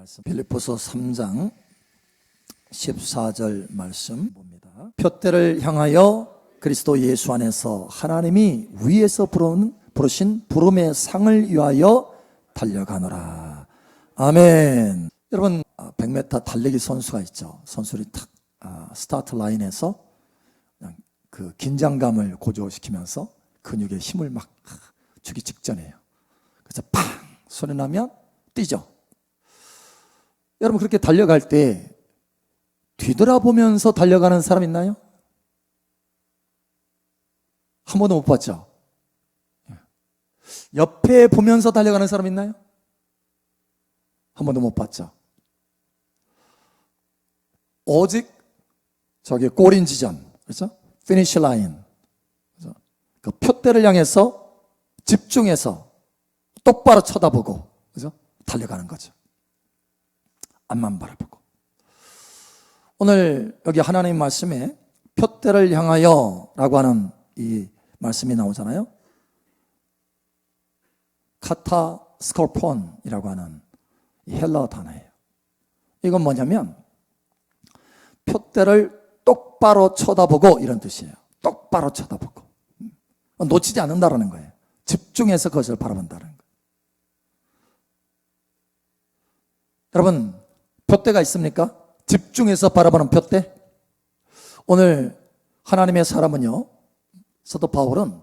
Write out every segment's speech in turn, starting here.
말씀 빌립보서 3장 14절 말씀 봅니다. 표대를 향하여 그리스도 예수 안에서 하나님이 위에서 부르신 부름의 상을 위하여 달려가노라. 아멘. 여러분 100m 달리기 선수가 있죠. 선수들이 탁 스타트 라인에서 그냥 그 긴장감을 고조시키면서 근육에 힘을 막 주기 직전이에요. 그래서 팡 소리 나면 뛰죠. 여러분 그렇게 달려갈 때 뒤돌아보면서 달려가는 사람 있나요? 한 번도 못 봤죠? 옆에 보면서 달려가는 사람 있나요? 한 번도 못 봤죠? 오직 저기 골인 지점, 그렇죠? 피니시 라인, 그렇죠? 그 표대를 향해서 집중해서 똑바로 쳐다보고, 그렇죠? 달려가는 거죠. 앞만 바라보고. 오늘 여기 하나님 말씀에 표대를 향하여 라고 하는 이 말씀이 나오잖아요. 카타스콜폰이라고 하는 헬라어 단어예요. 이건 뭐냐면 표대를 똑바로 쳐다보고 이런 뜻이에요. 똑바로 쳐다보고 놓치지 않는다라는 거예요. 집중해서 그것을 바라본다는 거예요. 여러분 표대가 있습니까? 집중해서 바라보는 표대. 오늘 하나님의 사람은요, 사도 바울은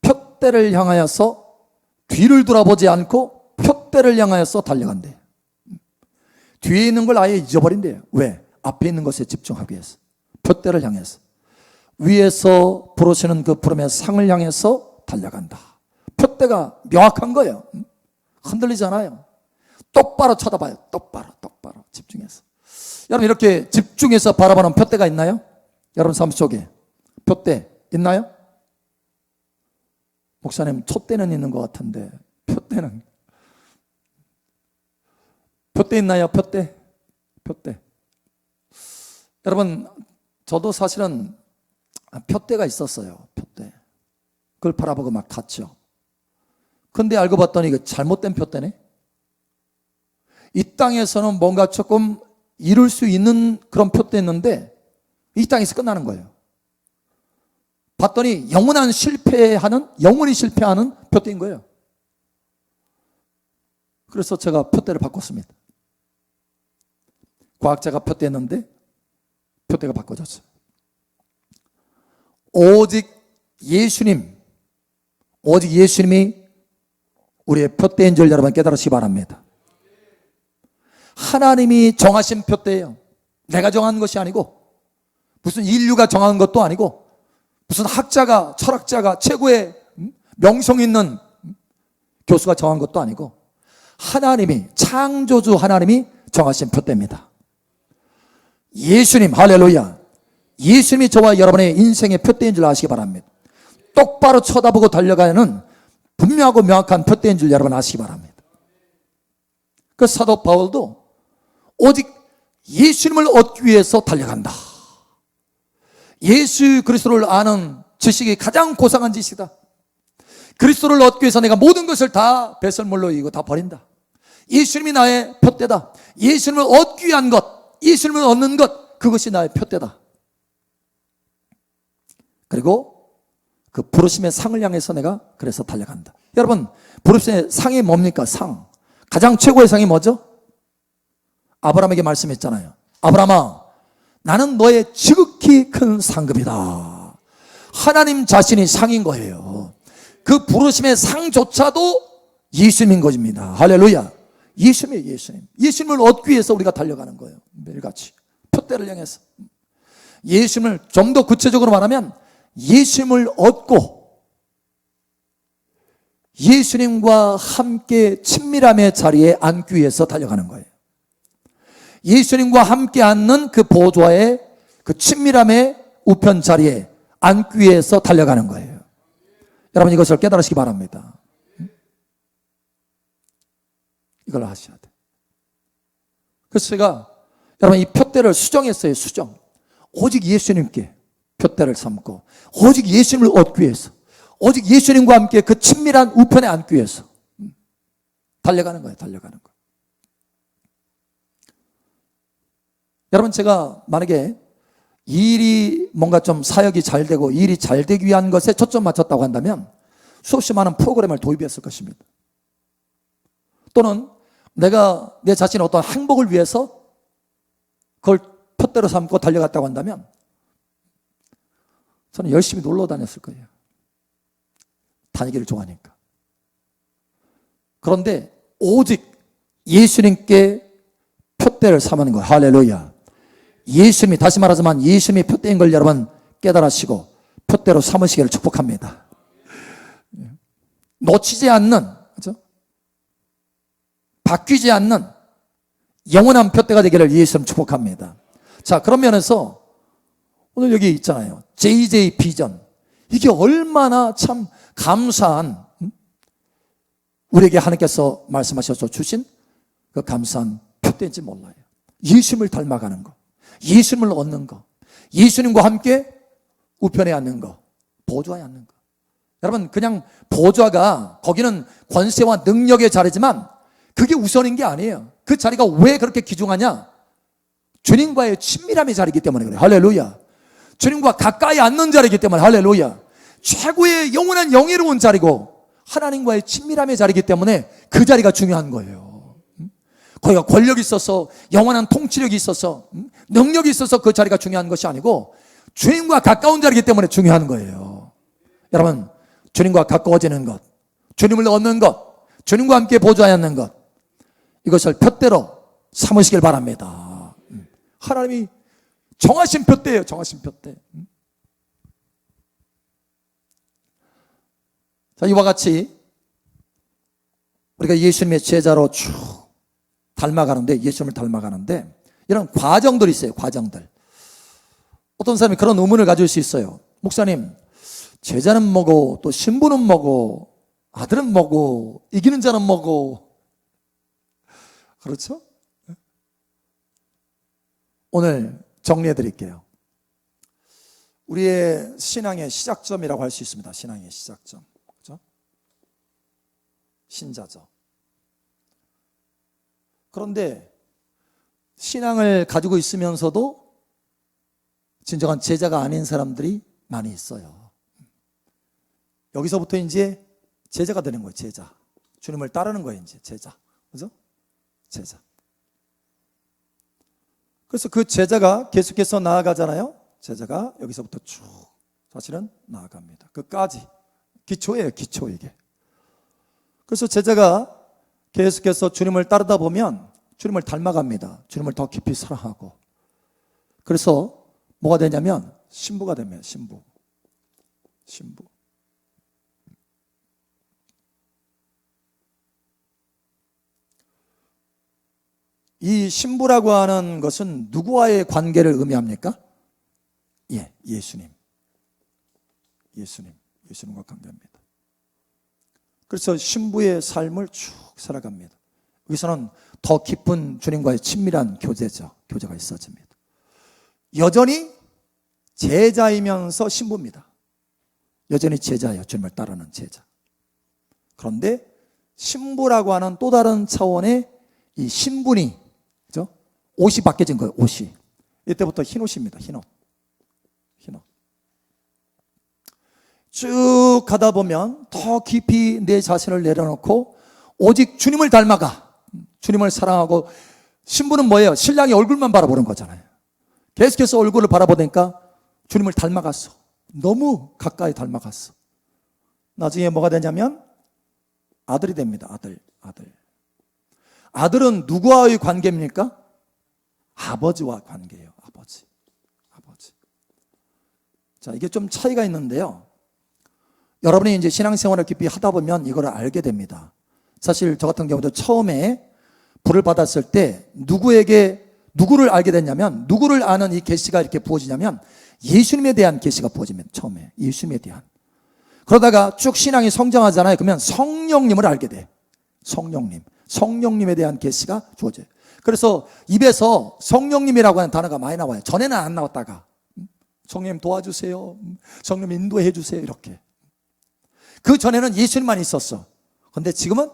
표대를 향하여서 뒤를 돌아보지 않고 표대를 향하여서 달려간대요. 뒤에 있는 걸 아예 잊어버린대요. 왜? 앞에 있는 것에 집중하기 위해서. 표대를 향해서. 위에서 부르시는 그 부름의 상을 향해서 달려간다. 표대가 명확한 거예요. 흔들리잖아요. 똑바로 쳐다봐요. 똑바로 집중해서. 여러분 이렇게 집중해서 바라보는 표대가 있나요? 여러분 삶 속에 표대 있나요? 목사님 촛대는 있는 것 같은데 표대 있나요? 표대. 여러분 저도 사실은 표대가 있었어요. 표대. 그걸 바라보고 막 갔죠. 근데 알고 봤더니 이거 잘못된 표대네. 이 땅에서는 뭔가 조금 이룰 수 있는 그런 표대였는데 이 땅에서 끝나는 거예요. 봤더니 영원히 실패하는 표대인 거예요. 그래서 제가 표대를 바꿨습니다. 과학자가 표대했는데 표대가 바꿔졌어요. 오직 예수님이 우리의 표대인 줄 여러분 깨달으시기 바랍니다. 하나님이 정하신 표대예요. 내가 정한 것이 아니고 무슨 인류가 정한 것도 아니고 무슨 학자가 철학자가 최고의 명성 있는 교수가 정한 것도 아니고 하나님이 창조주 하나님이 정하신 표대입니다. 예수님 할렐루야. 예수님이 저와 여러분의 인생의 표대인 줄 아시기 바랍니다. 똑바로 쳐다보고 달려가는 분명하고 명확한 표대인 줄 여러분 아시기 바랍니다. 그 사도 바울도 오직 예수님을 얻기 위해서 달려간다. 예수 그리스도를 아는 지식이 가장 고상한 지식이다. 그리스도를 얻기 위해서 내가 모든 것을 다 배설물로 이고 다 버린다. 예수님이 나의 표대다. 예수님을 얻기 위한 것, 예수님을 얻는 것, 그것이 나의 표대다. 그리고 그 부르심의 상을 향해서 내가 그래서 달려간다. 여러분 부르심의 상이 뭡니까? 상. 가장 최고의 상이 뭐죠? 아브라함에게 말씀했잖아요. 아브라함아, 나는 너의 지극히 큰 상급이다. 하나님 자신이 상인 거예요. 그 부르심의 상조차도 예수님인 것입니다. 할렐루야. 예수님이에요. 예수님을 얻기 위해서 우리가 달려가는 거예요. 매일같이 표대를 향해서. 예수님을 좀 더 구체적으로 말하면 예수님을 얻고 예수님과 함께 친밀함의 자리에 앉기 위해서 달려가는 거예요. 예수님과 함께 앉는 그 보좌의 그 친밀함의 우편 자리에 앉기 위해서 달려가는 거예요. 여러분 이것을 깨달으시기 바랍니다. 이걸 하셔야 돼요. 그래서 제가 여러분 이 표대를 수정했어요. 수정. 오직 예수님께 표대를 삼고 오직 예수님을 얻기 위해서 오직 예수님과 함께 그 친밀한 우편에 앉기 위해서 달려가는 거예요. 달려가는 거예요. 여러분, 제가 만약에 일이 뭔가 좀 사역이 잘 되고 일이 잘 되기 위한 것에 초점 맞췄다고 한다면 수없이 많은 프로그램을 도입했을 것입니다. 또는 내가 내 자신의 어떤 행복을 위해서 그걸 푯대로 삼고 달려갔다고 한다면 저는 열심히 놀러 다녔을 거예요. 다니기를 좋아하니까. 그런데 오직 예수님께 푯대를 삼는 거예요. 할렐루야. 예수님이, 다시 말하자면 예수님이 푯대인 걸 여러분 깨달으시고 푯대로 삼으시기를 축복합니다. 놓치지 않는, 그렇죠? 바뀌지 않는 영원한 푯대가 되기를 예수님 축복합니다. 자, 그런 면에서 오늘 여기 있잖아요. JJ 비전. 이게 얼마나 참 감사한, 우리에게 하나님께서 말씀하셔서 주신 그 감사한 푯대인지 몰라요. 예수님을 닮아가는 거, 예수님을 얻는 거, 예수님과 함께 우편에 앉는 거, 보좌에 앉는 거. 여러분, 그냥 보좌가 거기는 권세와 능력의 자리지만 그게 우선인 게 아니에요. 그 자리가 왜 그렇게 귀중하냐? 주님과의 친밀함의 자리이기 때문에 그래요. 할렐루야. 주님과 가까이 앉는 자리이기 때문에 할렐루야. 최고의 영원한 영예로운 자리고 하나님과의 친밀함의 자리이기 때문에 그 자리가 중요한 거예요. 거기가 권력이 있어서, 영원한 통치력이 있어서, 능력이 있어서 그 자리가 중요한 것이 아니고 주님과 가까운 자리이기 때문에 중요한 거예요. 여러분, 주님과 가까워지는 것, 주님을 얻는 것, 주님과 함께 보좌에 앉는 것, 이것을 푯대로 삼으시길 바랍니다. 하나님이 정하신 푯대예요. 정하신 푯대. 자, 이와 같이 우리가 예수님의 제자로 쭉 닮아가는데, 예수님을 닮아가는데 이런 과정들이 있어요. 과정들. 어떤 사람이 그런 의문을 가질 수 있어요. 목사님, 제자는 뭐고 또 신부는 뭐고 아들은 뭐고 이기는 자는 뭐고. 그렇죠? 오늘 정리해 드릴게요. 우리의 신앙의 시작점이라고 할 수 있습니다. 신앙의 시작점. 그렇죠? 신자죠. 그런데 신앙을 가지고 있으면서도 진정한 제자가 아닌 사람들이 많이 있어요. 여기서부터 이제 제자가 되는 거예요. 제자. 주님을 따르는 거예요. 이제 제자. 그죠? 제자. 그래서 그 제자가 계속해서 나아가잖아요. 제자가 여기서부터 쭉 사실은 나아갑니다. 끝까지. 기초예요. 기초 이게. 그래서 제자가 계속해서 주님을 따르다 보면 주님을 닮아갑니다. 주님을 더 깊이 사랑하고. 그래서 뭐가 되냐면 신부가 됩니다. 신부. 신부. 이 신부라고 하는 것은 누구와의 관계를 의미합니까? 예, 예수님. 예수님과 관계합니다. 그래서 신부의 삶을 쭉 살아갑니다. 여기서는 더 깊은 주님과의 친밀한 교제가 있어집니다. 여전히 제자이면서 신부입니다. 여전히 제자예요. 주님을 따르는 제자. 그런데 신부라고 하는 또 다른 차원의 이 신분이, 그죠? 옷이 바뀌어진 거예요. 옷이. 이때부터 흰 옷입니다. 흰 옷. 쭉 가다 보면 더 깊이 내 자신을 내려놓고 오직 주님을 닮아가. 주님을 사랑하고. 신부는 뭐예요? 신랑이 얼굴만 바라보는 거잖아요. 계속해서 얼굴을 바라보니까 주님을 닮아갔어. 너무 가까이 닮아갔어. 나중에 뭐가 되냐면 아들이 됩니다. 아들. 아들은 누구와의 관계입니까? 아버지와 관계예요. 아버지. 자, 이게 좀 차이가 있는데요. 여러분이 이제 신앙생활을 깊이 하다 보면 이걸 알게 됩니다. 사실 저 같은 경우도 처음에 불을 받았을 때 누구를 알게 됐냐면, 누구를 아는 이 계시가 이렇게 부어지냐면 예수님에 대한 계시가 부어지면, 처음에 예수님에 대한. 그러다가 쭉 신앙이 성장하잖아요. 그러면 성령님을 알게 돼. 성령님에 대한 계시가 주어져요. 그래서 입에서 성령님이라고 하는 단어가 많이 나와요. 전에는 안 나왔다가 성령님 도와주세요, 성령님 인도해 주세요, 이렇게. 그 전에는 예수님만 있었어. 그런데 지금은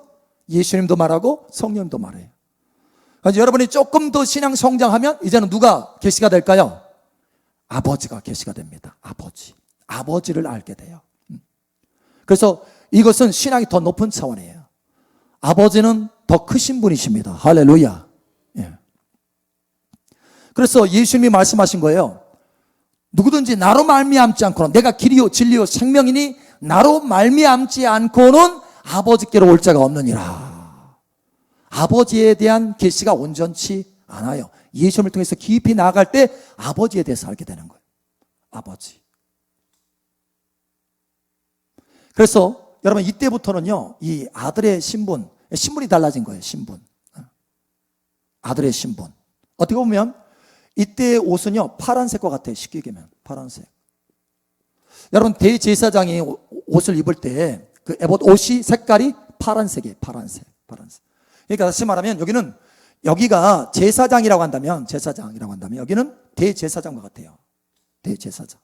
예수님도 말하고 성령님도 말해요. 그래서 여러분이 조금 더 신앙 성장하면 이제는 누가 계시가 될까요? 아버지가 계시가 됩니다. 아버지를 알게 돼요. 그래서 이것은 신앙이 더 높은 차원이에요. 아버지는 더 크신 분이십니다. 할렐루야. 예. 그래서 예수님이 말씀하신 거예요. 누구든지 나로 말미암지 않고는, 내가 길이요 진리요 생명이니 나로 말미암지 않고는 아버지께로 올 자가 없느니라. 아버지에 대한 계시가 온전치 않아요. 예수님을 통해서 깊이 나아갈 때 아버지에 대해서 알게 되는 거예요. 아버지. 그래서 여러분 이때부터는요, 이 아들의 신분이 달라진 거예요. 신분. 아들의 신분. 어떻게 보면 이때의 옷은요, 파란색과 같아요. 쉽게 얘기하면 파란색. 여러분 대제사장이 옷을 입을 때 그 에봇 옷이 색깔이 파란색이에요. 파란색. 그러니까 다시 말하면 여기가 제사장이라고 한다면 여기는 대제사장과 같아요. 대제사장.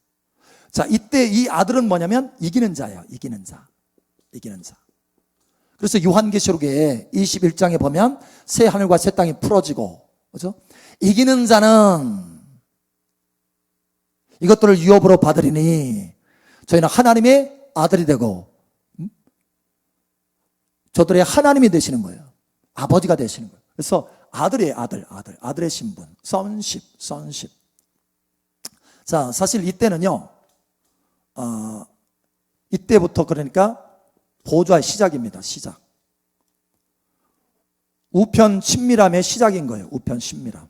자, 이때 이 아들은 뭐냐면 이기는 자예요. 이기는 자. 그래서 요한계시록에 21장에 보면 새 하늘과 새 땅이 풀어지고, 그렇죠? 이기는 자는 이것들을 유업으로 받으리니 저희는 하나님의 아들이 되고, 저들의 하나님이 되시는 거예요. 아버지가 되시는 거예요. 그래서 아들의 신분, sonship. 자, 사실 이때는요, 이때부터 그러니까 보좌의 시작입니다. 시작. 우편 친밀함의 시작인 거예요. 우편 친밀함.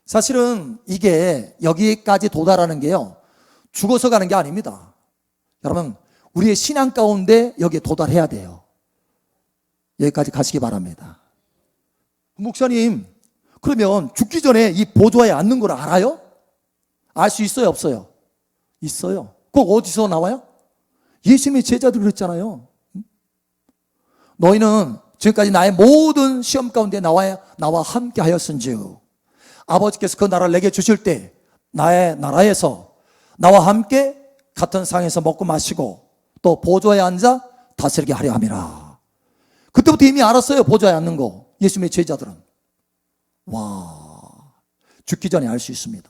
사실은 이게 여기까지 도달하는 게요, 죽어서 가는 게 아닙니다. 여러분, 우리의 신앙 가운데 여기에 도달해야 돼요. 여기까지 가시기 바랍니다. 목사님, 그러면 죽기 전에 이 보좌에 앉는 걸 알아요? 알 수 있어요, 없어요? 있어요. 꼭 어디서 나와요? 예수님의 제자들 그랬잖아요. 너희는 지금까지 나의 모든 시험 가운데 나와 함께 하였은즉 아버지께서 그 나라를 내게 주실 때 나의 나라에서 나와 함께 같은 상에서 먹고 마시고 또 보좌에 앉아 다스리게 하려 함이라. 그때부터 이미 알았어요. 보좌에 앉는 거. 예수님의 제자들은. 와, 죽기 전에 알 수 있습니다.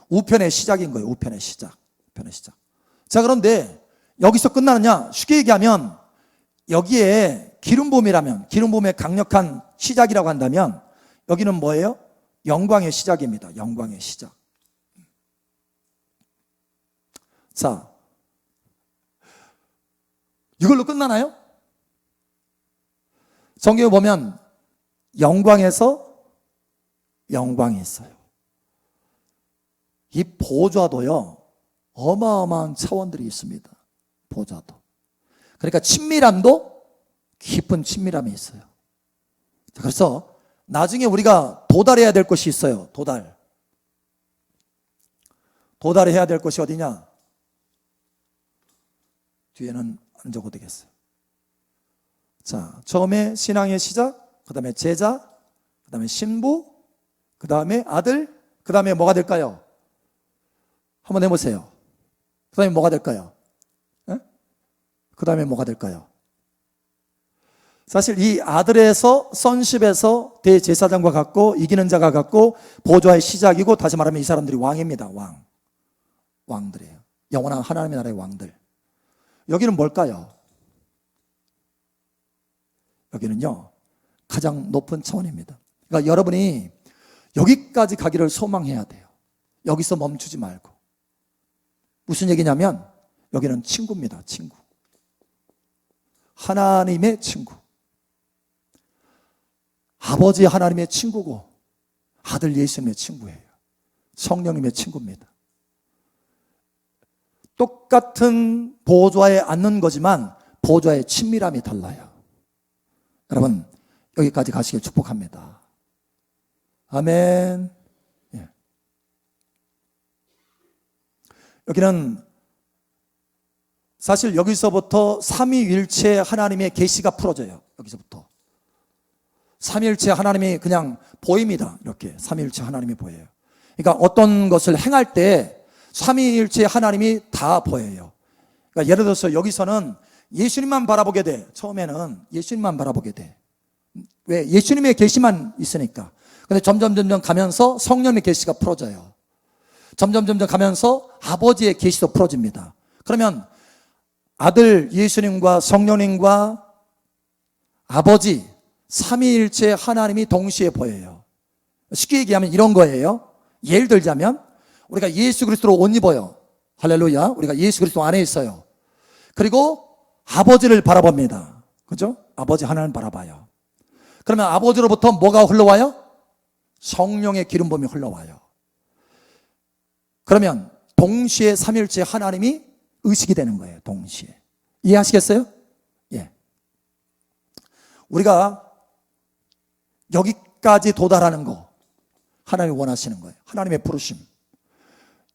우편의 시작인 거예요. 우편의 시작. 자, 그런데 여기서 끝나느냐? 쉽게 얘기하면 여기에 기름부음의 강력한 시작이라고 한다면 여기는 뭐예요? 영광의 시작입니다. 영광의 시작. 자, 이걸로 끝나나요? 성경에 보면 영광에서 영광이 있어요. 이 보좌도요, 어마어마한 차원들이 있습니다. 보좌도. 그러니까 친밀함도 깊은 친밀함이 있어요. 그래서 나중에 우리가 도달해야 될 것이 있어요. 도달해야 될 것이 어디냐? 뒤에는 안 적어도 되겠어요. 자, 처음에 신앙의 시작, 그 다음에 제자, 그 다음에 신부, 그 다음에 아들, 그 다음에 뭐가 될까요? 한번 해보세요. 그 다음에 뭐가 될까요? 그 다음에 뭐가 될까요? 사실 이 아들에서 sonship에서 대제사장과 같고 이기는 자가 같고 보좌의 시작이고, 다시 말하면 이 사람들이 왕입니다. 왕들이에요. 영원한 하나님의 나라의 왕들. 여기는 뭘까요? 여기는요, 가장 높은 차원입니다. 그러니까 여러분이 여기까지 가기를 소망해야 돼요. 여기서 멈추지 말고. 무슨 얘기냐면 여기는 친구입니다. 친구. 하나님의 친구. 아버지 하나님의 친구고 아들 예수님의 친구예요. 성령님의 친구입니다. 똑같은 보좌에 앉는 거지만 보좌의 친밀함이 달라요. 여러분, 여기까지 가시길 축복합니다. 아멘. 예. 여기는 사실 여기서부터 삼위일체 하나님의 계시가 풀어져요. 여기서부터 삼위일체 하나님이 그냥 보입니다. 이렇게 삼위일체 하나님이 보여요. 그러니까 어떤 것을 행할 때 삼위일체 하나님이 다 보여요. 그러니까 예를 들어서 여기서는 예수님만 바라보게 돼. 처음에는 예수님만 바라보게 돼. 왜? 예수님의 계시만 있으니까. 근데 점점 가면서 성령의 계시가 풀어져요. 점점 가면서 아버지의 계시도 풀어집니다. 그러면 아들 예수님과 성령님과 아버지 삼위일체 하나님이 동시에 보여요. 쉽게 얘기하면 이런 거예요. 예를 들자면 우리가 예수 그리스도로 옷 입어요. 할렐루야. 우리가 예수 그리스도 안에 있어요. 그리고 아버지를 바라봅니다. 그죠? 아버지 하나님 바라봐요. 그러면 아버지로부터 뭐가 흘러와요? 성령의 기름 부음이 흘러와요. 그러면 동시에 삼위일체 하나님이 의식이 되는 거예요. 동시에. 이해하시겠어요? 예. 우리가 여기까지 도달하는 거 하나님이 원하시는 거예요. 하나님의 부르심.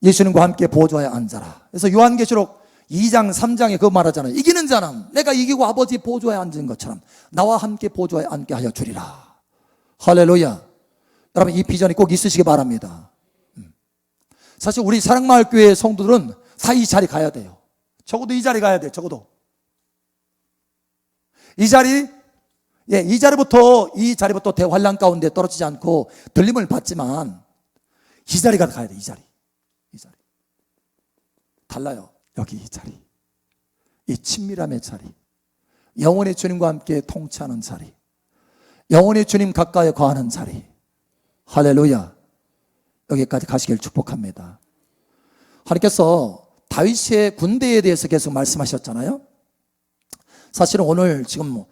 예수님과 함께 보좌에 앉아라. 그래서 요한계시록 2장 3장에 그거 말하잖아요. 이기는 자는 내가 이기고 아버지 보좌에 앉은 것처럼 나와 함께 보좌에 앉게 하여 주리라. 할렐루야. 여러분 이 비전이 꼭 있으시기 바랍니다. 사실 우리 사랑마을교회 성도들은 다 이 자리 가야 돼요. 적어도 이 자리 가야 돼요. 적어도 이 자리, 예, 이 자리부터 대환란 가운데 떨어지지 않고 들림을 받지만 이 자리가 가야 돼. 이 자리 달라요. 여기 이 자리, 이 친밀함의 자리, 영원의 주님과 함께 통치하는 자리, 영원의 주님 가까이 거하는 자리. 할렐루야. 여기까지 가시길 축복합니다. 하나님께서 다윗의 군대에 대해서 계속 말씀하셨잖아요. 사실은 오늘 지금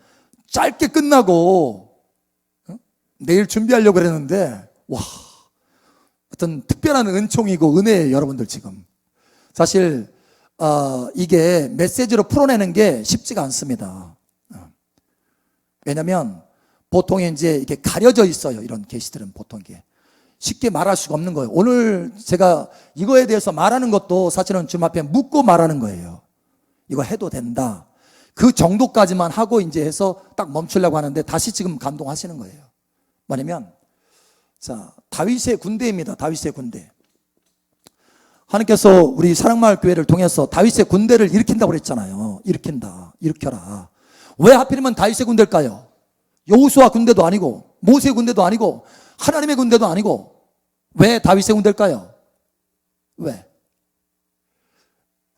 짧게 끝나고 내일 준비하려고 그랬는데 와, 어떤 특별한 은총이고 은혜예요. 여러분들 지금 사실 이게 메시지로 풀어내는 게 쉽지가 않습니다. 왜냐하면 보통 이제 이렇게 가려져 있어요. 이런 계시들은 보통 이게 쉽게 말할 수가 없는 거예요. 오늘 제가 이거에 대해서 말하는 것도 사실은 주님 앞에 묻고 말하는 거예요. 이거 해도 된다. 그 정도까지만 하고 이제 해서 딱 멈추려고 하는데 다시 지금 감동하시는 거예요. 뭐냐면 자, 다윗의 군대입니다. 다윗의 군대. 하나님께서 우리 사랑마을 교회를 통해서 다윗의 군대를 일으킨다고 그랬잖아요. 일으켜라. 왜 하필이면 다윗의 군대일까요? 여호수아 군대도 아니고 모세 군대도 아니고 하나님의 군대도 아니고 왜 다윗의 군대일까요? 왜?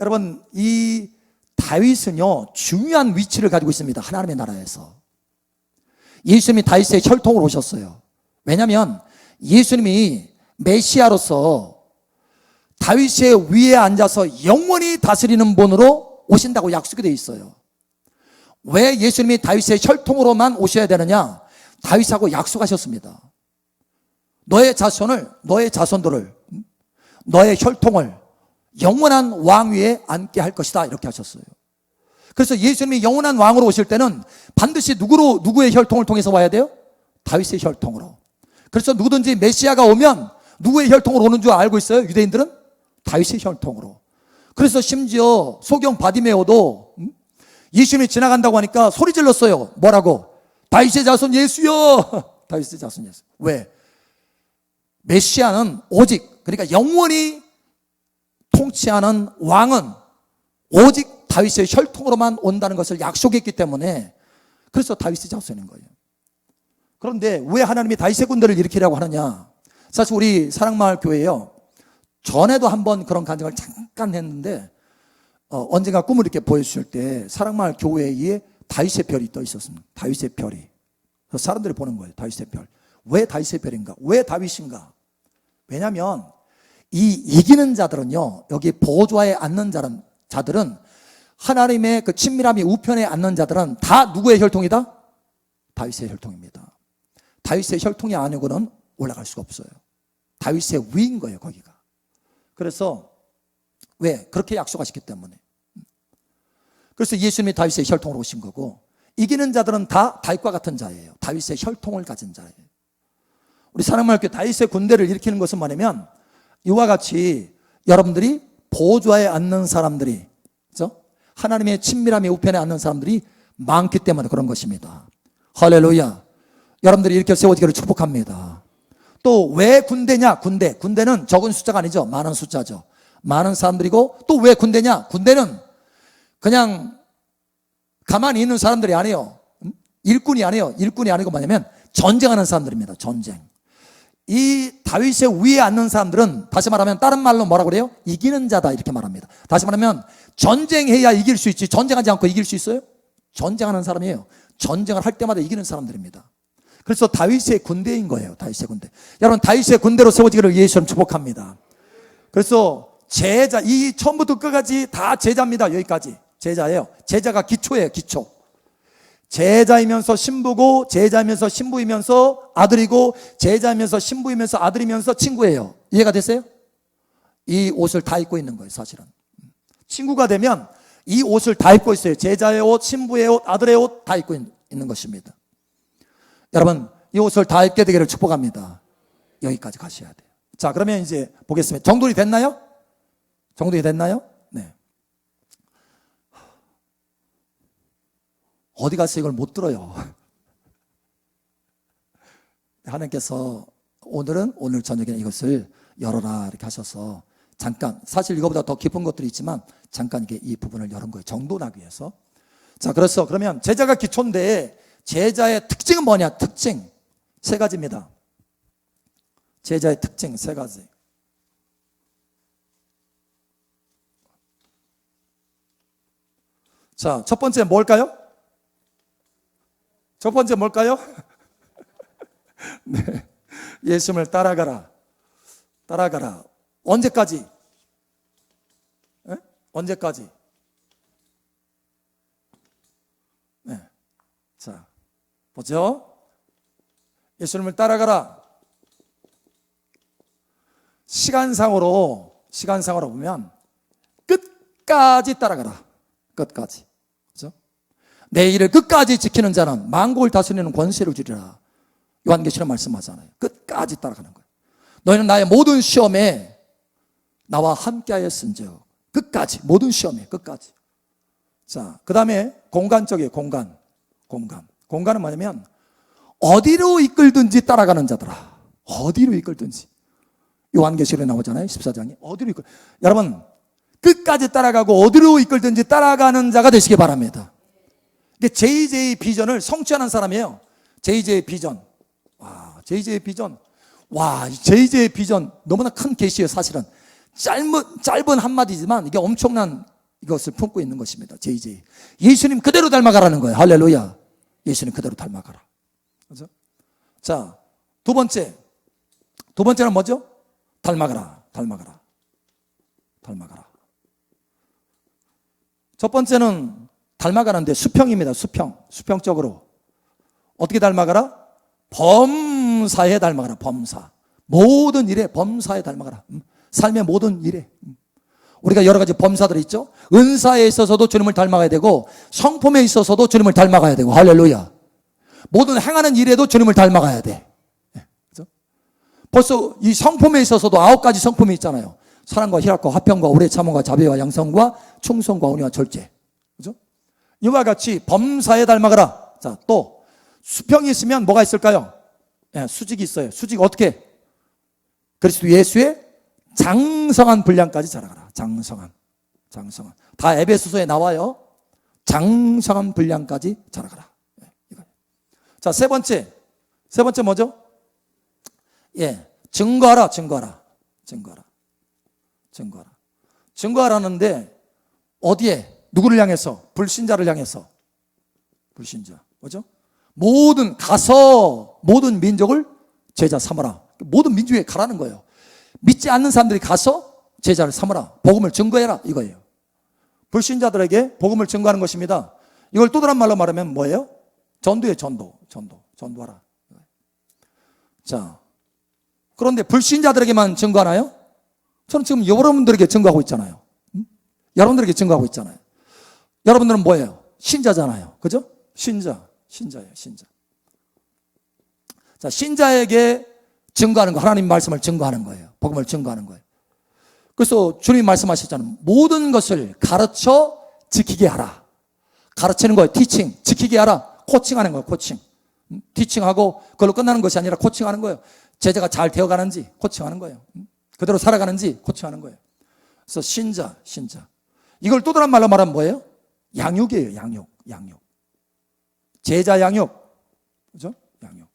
여러분 이 다윗은요 중요한 위치를 가지고 있습니다. 하나님의 나라에서. 예수님이 다윗의 혈통으로 오셨어요. 왜냐하면 예수님이 메시아로서 다윗의 위에 앉아서 영원히 다스리는 분으로 오신다고 약속이 되어 있어요. 왜 예수님이 다윗의 혈통으로만 오셔야 되느냐? 다윗하고 약속하셨습니다. 너의 자손들을 너의 혈통을 영원한 왕 위에 앉게 할 것이다 이렇게 하셨어요. 그래서 예수님이 영원한 왕으로 오실 때는 반드시 누구의 혈통을 통해서 와야 돼요? 다윗의 혈통으로. 그래서 누구든지 메시아가 오면 누구의 혈통으로 오는 줄 알고 있어요? 유대인들은 다윗의 혈통으로. 그래서 심지어 소경 바디메오도 예수님이 지나간다고 하니까 소리 질렀어요. 뭐라고? 다윗의 자손 예수여. 다윗의 자손 예수. 왜? 메시아는 오직, 그러니까 영원히 통치하는 왕은 오직 다윗의 혈통으로만 온다는 것을 약속했기 때문에 그래서 다윗의 자손인 거예요. 그런데 왜 하나님이 다윗의 군대를 일으키려고 하느냐? 사실 우리 사랑마을 교회에요, 전에도 한번 그런 간증을 잠깐 했는데 언젠가 꿈을 이렇게 보여주실 때 사랑마을 교회에 다윗의 별이 떠 있었습니다. 다윗의 별이. 그래서 사람들이 보는 거예요. 다윗의 별. 왜 다윗의 별인가? 왜 다윗인가? 왜냐하면 이 이기는 자들은요, 여기 보좌에 앉는 자들은 하나님의 그 친밀함이 우편에 앉는 자들은 다 누구의 혈통이다? 다윗의 혈통입니다. 다윗의 혈통이 아니고는 올라갈 수가 없어요. 다윗의 위인 거예요, 거기가. 그래서 왜? 그렇게 약속하셨기 때문에. 그래서 예수님이 다윗의 혈통으로 오신 거고, 이기는 자들은 다 다윗과 같은 자예요. 다윗의 혈통을 가진 자예요. 우리 사랑마을 교회 다윗의 군대를 일으키는 것은 뭐냐면 이와 같이 여러분들이 보좌에 앉는 사람들이, 그렇죠? 하나님의 친밀함의 우편에 앉는 사람들이 많기 때문에 그런 것입니다. 할렐루야. 여러분들이 이렇게 세워지기를 축복합니다. 또 왜 군대냐? 군대는 적은 숫자가 아니죠. 많은 숫자죠. 많은 사람들이고, 또 왜 군대냐? 군대는 그냥 가만히 있는 사람들이 아니에요. 일꾼이 아니에요. 일꾼이 아니고 뭐냐면 전쟁하는 사람들입니다. 전쟁. 이 다윗의 위에 앉는 사람들은 다시 말하면 다른 말로 뭐라고 그래요? 이기는 자다 이렇게 말합니다. 다시 말하면 전쟁해야 이길 수 있지 전쟁하지 않고 이길 수 있어요? 전쟁하는 사람이에요. 전쟁을 할 때마다 이기는 사람들입니다. 그래서 다윗의 군대인 거예요. 다윗의 군대. 여러분 다윗의 군대로 세워지기를 예수님 축복합니다. 그래서 제자, 이 처음부터 끝까지 다 제자입니다. 여기까지 제자예요. 제자가 기초예요. 기초. 제자이면서 신부고 제자이면서 신부이면서 아들이고 제자이면서 신부이면서 아들이면서 친구예요. 이해가 됐어요? 이 옷을 다 입고 있는 거예요. 사실은 친구가 되면 이 옷을 다 입고 있어요. 제자의 옷, 신부의 옷, 아들의 옷 다 입고 있는 것입니다. 여러분 이 옷을 다 입게 되기를 축복합니다. 여기까지 가셔야 돼요. 자, 그러면 이제 보겠습니다. 정돈이 됐나요? 정돈이 됐나요? 네. 어디 가서 이걸 못 들어요. 하나님께서 오늘 저녁에 이것을 열어라 이렇게 하셔서 잠깐, 사실 이거보다 더 깊은 것들이 있지만 잠깐 이게 이 부분을 열은 거예요. 정돈하기 위해서. 자, 그러면 제자가 기초인데 제자의 특징은 뭐냐? 특징 세 가지입니다. 제자의 특징 세 가지. 자, 첫 번째 뭘까요? 첫 번째 뭘까요? 네. 예수님을 따라가라. 따라가라. 언제까지? 네? 언제까지? 네. 자, 보죠. 예수님을 따라가라. 시간상으로 보면 끝까지 따라가라. 끝까지. 그죠? 내 일을 끝까지 지키는 자는 만국을 다스리는 권세를 주리라. 요한계시록 말씀하잖아요. 끝까지 따라가는 거예요. 너희는 나의 모든 시험에 나와 함께하였은즉 끝까지, 모든 시험에 끝까지. 자, 그 다음에 공간적이에요. 공간은 뭐냐면 어디로 이끌든지 따라가는 자들아. 어디로 이끌든지. 요한계시록에 나오잖아요. 14장에 어디로 여러분 끝까지 따라가고 어디로 이끌든지 따라가는 자가 되시기 바랍니다. 이게 JJ 비전을 성취하는 사람이에요. JJ 비전. JJ 비전. JJ 비전 너무나 큰 계시예요. 사실은 짧은 한마디지만 이게 엄청난 이것을 품고 있는 것입니다. JJ. 예수님 그대로 닮아가라는 거예요. 할렐루야. 예수님 그대로 닮아가라. 그렇죠? 자, 두 번째는 뭐죠? 닮아가라. 첫 번째는 닮아가는데 수평입니다. 수평적으로. 어떻게 닮아가라? 범사에 닮아가라. 범사. 모든 일에 범사에 닮아가라. 삶의 모든 일에. 우리가 여러 가지 범사들이 있죠. 은사에 있어서도 주님을 닮아가야 되고 성품에 있어서도 주님을 닮아가야 되고 할렐루야. 모든 행하는 일에도 주님을 닮아가야 돼. 그렇죠? 벌써 이 성품에 있어서도 9가지 성품이 있잖아요. 사랑과 희락과 화평과 오래 참음과 자비와 양성과 충성과 온유와 절제. 그죠? 이와 같이 범사에 닮아가라. 자, 또 수평이 있으면 뭐가 있을까요? 수직이 있어요. 수직 어떻게? 그리스도 예수의 장성한 분량까지 자라가라. 장성한. 다 에베소서에 나와요. 장성한 분량까지 자라가라. 자, 세 번째 뭐죠? 증거하라는데 어디에? 누구를 향해서? 불신자를 향해서. 불신자. 뭐죠? 모든 민족을 제자 삼아라. 모든 민족에 가라는 거예요. 믿지 않는 사람들이 가서 제자를 삼아라. 복음을 증거해라. 이거예요. 불신자들에게 복음을 증거하는 것입니다. 이걸 또 다른 말로 말하면 뭐예요? 전도예요. 전도하라. 자, 그런데 불신자들에게만 증거하나요? 저는 지금 여러분들에게 증거하고 있잖아요. 여러분들에게 증거하고 있잖아요. 여러분들은 뭐예요? 신자잖아요. 그죠? 신자예요. 자, 신자에게 증거하는 거, 하나님 말씀을 증거하는 거예요. 복음을 증거하는 거예요. 그래서 주님 말씀하셨잖아요. 모든 것을 가르쳐 지키게 하라. 가르치는 거예요. 티칭. 지키게 하라. 코칭하는 거예요. 코칭. 티칭하고 그걸로 끝나는 것이 아니라 코칭하는 거예요. 제자가 잘 되어가는지 코칭하는 거예요. 그대로 살아가는지 코칭하는 거예요. 그래서 신자. 이걸 또 다른 말로 말하면 뭐예요? 양육이에요. 양육. 제자 양육. 그죠? 양육.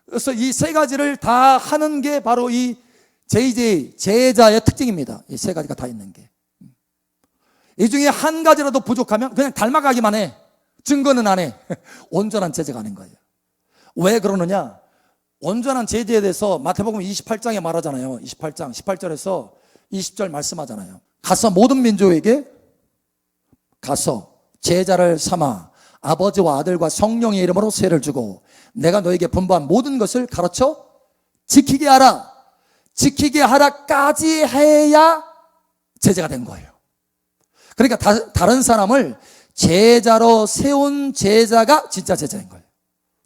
그래서 이 세 가지를 다 하는 게 바로 이 JJ, 제자의 특징입니다. 이 세 가지가 다 있는 게. 이 중에 한 가지라도 부족하면 그냥 닮아가기만 해. 증거는 안 해. 온전한 제자가 아닌 거예요. 왜 그러느냐? 온전한 제자에 대해서 마태복음 28장에 말하잖아요. 28장 18절에서 20절 말씀하잖아요. 가서 모든 민족에게 가서 제자를 삼아 아버지와 아들과 성령의 이름으로 세를 주고 내가 너에게 분부한 모든 것을 가르쳐 지키게 하라. 지키게 하라까지 해야 제자가 된 거예요. 그러니까 다른 사람을 제자로 세운 제자가 진짜 제자인 거예요.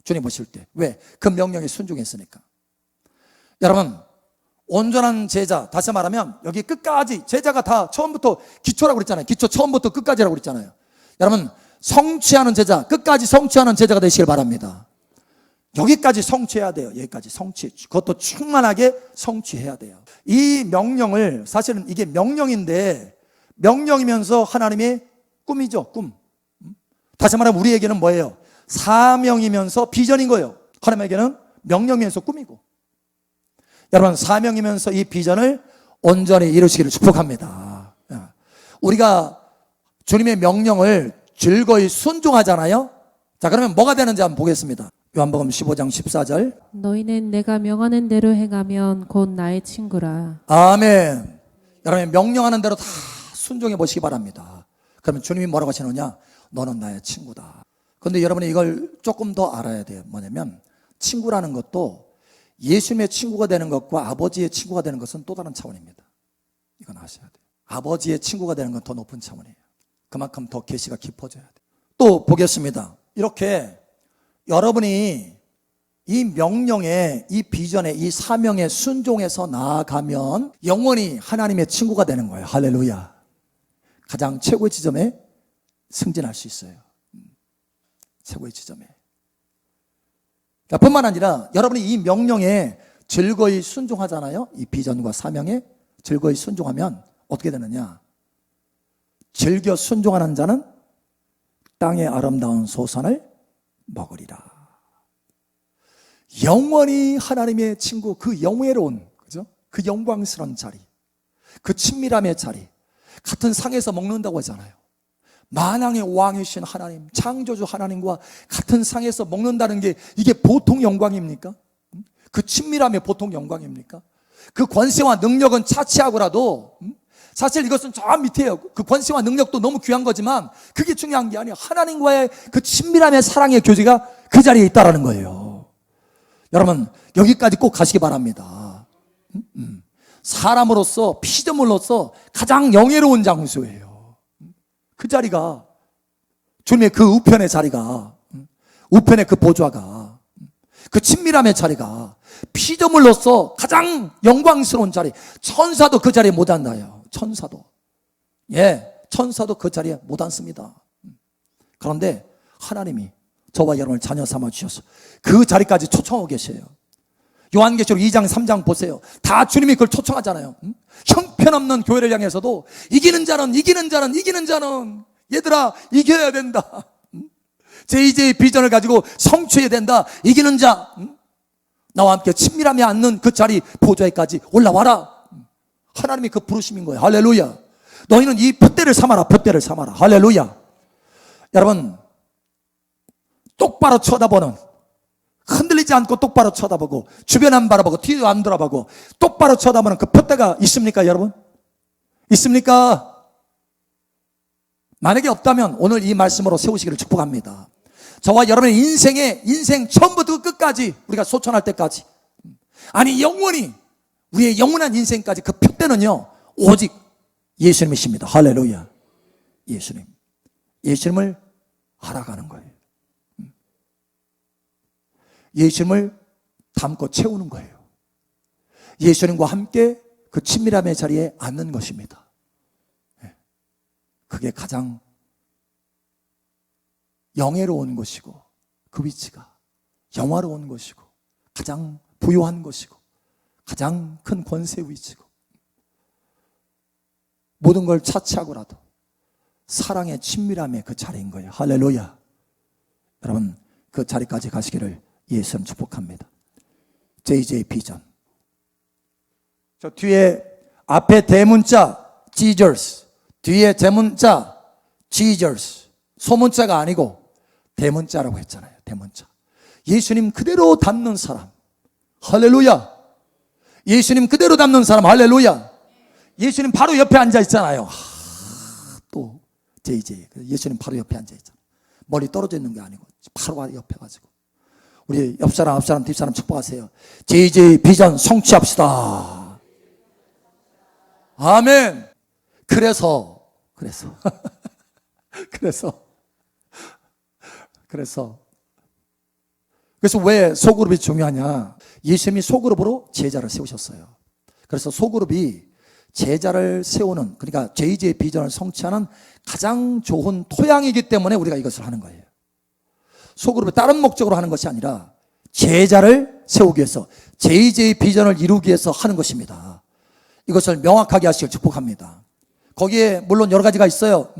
주님 보실 때. 왜? 그 명령에 순종했으니까. 여러분, 온전한 제자, 다시 말하면 여기 끝까지 제자가 다 처음부터 기초라고 그랬잖아요. 기초 처음부터 끝까지라고 그랬잖아요. 여러분, 성취하는 제자, 끝까지 성취하는 제자가 되시길 바랍니다. 여기까지 성취해야 돼요. 여기까지 성취. 그것도 충만하게 성취해야 돼요. 이 명령을, 사실은 이게 명령인데 명령이면서 하나님의 꿈이죠. 꿈. 다시 말하면 우리에게는 뭐예요? 사명이면서 비전인 거예요. 하나님에게는 명령이면서 꿈이고. 여러분, 사명이면서 이 비전을 온전히 이루시기를 축복합니다. 우리가 주님의 명령을 즐거이 순종하잖아요. 자, 그러면 뭐가 되는지 한번 보겠습니다. 요한복음 15장 14절. 너희는 내가 명하는 대로 행하면 곧 나의 친구라. 아멘. 여러분, 명령하는 대로 다 순종해 보시기 바랍니다. 그러면 주님이 뭐라고 하시느냐? 너는 나의 친구다. 그런데 여러분이 이걸 조금 더 알아야 돼요. 뭐냐면 친구라는 것도 예수님의 친구가 되는 것과 아버지의 친구가 되는 것은 또 다른 차원입니다. 이건 아셔야 돼요. 아버지의 친구가 되는 건 더 높은 차원이에요. 그만큼 더 계시가 깊어져야 돼요. 또 보겠습니다. 이렇게 여러분이 이 명령에, 이 비전에, 이 사명에 순종해서 나아가면 영원히 하나님의 친구가 되는 거예요. 할렐루야. 가장 최고의 지점에 승진할 수 있어요. 최고의 지점에. 뿐만 아니라 여러분이 이 명령에 즐거이 순종하잖아요. 이 비전과 사명에 즐거이 순종하면 어떻게 되느냐? 즐겨 순종하는 자는 땅의 아름다운 소산을 먹으리라. 영원히 하나님의 친구, 그 영예로운, 그죠? 그 영광스러운 자리, 그 친밀함의 자리, 같은 상에서 먹는다고 하잖아요. 만왕의 왕이신 하나님, 창조주 하나님과 같은 상에서 먹는다는 게 이게 보통 영광입니까? 그 친밀함이 보통 영광입니까? 그 권세와 능력은 차치하고라도 사실 이것은 저 밑에요. 그 권세와 능력도 너무 귀한 거지만 그게 중요한 게 아니에요. 하나님과의 그 친밀함의 사랑의 교제가 그 자리에 있다라는 거예요. 여러분, 여기까지 꼭 가시기 바랍니다. 사람으로서, 피조물로서 가장 영예로운 장소예요. 그 자리가, 주님의 그 우편의 자리가, 우편의 그 보좌가, 그 친밀함의 자리가 피조물로서 가장 영광스러운 자리. 천사도 그 자리에 못 앉아요. 천사도. 예, 천사도 그 자리에 못 앉습니다. 그런데 하나님이 저와 여러분을 자녀 삼아 주셔서 그 자리까지 초청하고 계세요. 요한계시록 2장 3장 보세요. 다 주님이 그걸 초청하잖아요. 형편없는 교회를 향해서도 이기는 자는 얘들아 이겨야 된다. JJ 비전을 가지고 성취해야 된다. 이기는 자, 나와 함께 친밀함이 앉는 그 자리 보좌에까지 올라와라. 하나님이 그 부르심인 거예요. 할렐루야. 너희는 이 푯대를 삼아라. 푯대를 삼아라. 할렐루야. 여러분, 똑바로 쳐다보는, 흔들리지 않고 똑바로 쳐다보고 주변 안 바라보고 뒤도 안 돌아보고 똑바로 쳐다보는 그 푯대가 있습니까, 여러분? 있습니까? 만약에 없다면 오늘 이 말씀으로 세우시기를 축복합니다. 저와 여러분의 인생 처음부터 끝까지 우리가 소천할 때까지, 아니 영원히 우리의 영원한 인생까지 그 푯대는요 오직 예수님이십니다. 할렐루야. 예수님을 알아가는 거예요. 예수님을 담고 채우는 거예요. 예수님과 함께 그 친밀함의 자리에 앉는 것입니다. 그게 가장 영예로운 것이고, 그 위치가 영화로운 것이고, 가장 부요한 것이고, 가장 큰 권세 위치고, 모든 걸 차치하고라도 사랑의 친밀함의 그 자리인 거예요. 할렐루야. 여러분, 그 자리까지 가시기를 예수님 축복합니다. JJ 비전. 저 뒤에 앞에 대문자 Jesus, 뒤에 대문자 Jesus, 소문자가 아니고 대문자라고 했잖아요. 대문자. 예수님 그대로 닮는 사람. 할렐루야. 예수님 그대로 닮는 사람. 할렐루야. 예수님 바로 옆에 앉아 있잖아요. 또 JJ. 예수님 바로 옆에 앉아 있잖아요. 멀리 떨어져 있는 게 아니고 바로 옆에 가지고. 우리 옆사람, 앞사람, 뒷사람 축복하세요. JJ 비전 성취합시다. 아멘. 그래서 왜 소그룹이 중요하냐? 예수님이 소그룹으로 제자를 세우셨어요. 그래서 소그룹이 제자를 세우는, 그러니까 JJ 비전을 성취하는 가장 좋은 토양이기 때문에 우리가 이것을 하는 거예요. 소그룹이 다른 목적으로 하는 것이 아니라 제자를 세우기 위해서, JJ 비전을 이루기 위해서 하는 것입니다. 이것을 명확하게 하시길 축복합니다. 거기에 물론 여러 가지가 있어요.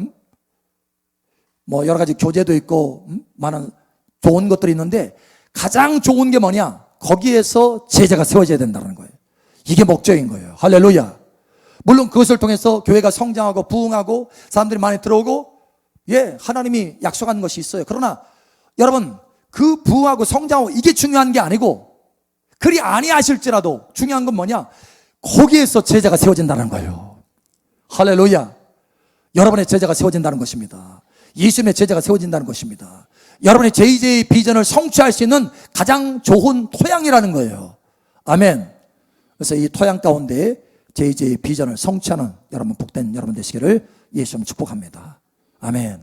뭐 여러 가지 교재도 있고 많은 좋은 것들이 있는데, 가장 좋은 게 뭐냐? 거기에서 제자가 세워져야 된다는 거예요. 이게 목적인 거예요. 할렐루야. 물론 그것을 통해서 교회가 성장하고 부흥하고 사람들이 많이 들어오고, 하나님이 약속한 것이 있어요. 그러나 여러분, 그 부흥하고 성장하고 이게 중요한 게 아니고, 그리 아니하실지라도 중요한 건 뭐냐? 거기에서 제자가 세워진다는 거예요. 할렐루야. 여러분의 제자가 세워진다는 것입니다. 예수님의 제자가 세워진다는 것입니다. 여러분의 JJ 비전을 성취할 수 있는 가장 좋은 토양이라는 거예요. 아멘. 그래서 이 토양 가운데 JJ 비전을 성취하는 여러분, 복된 여러분 되시기를 예수님 축복합니다. 아멘.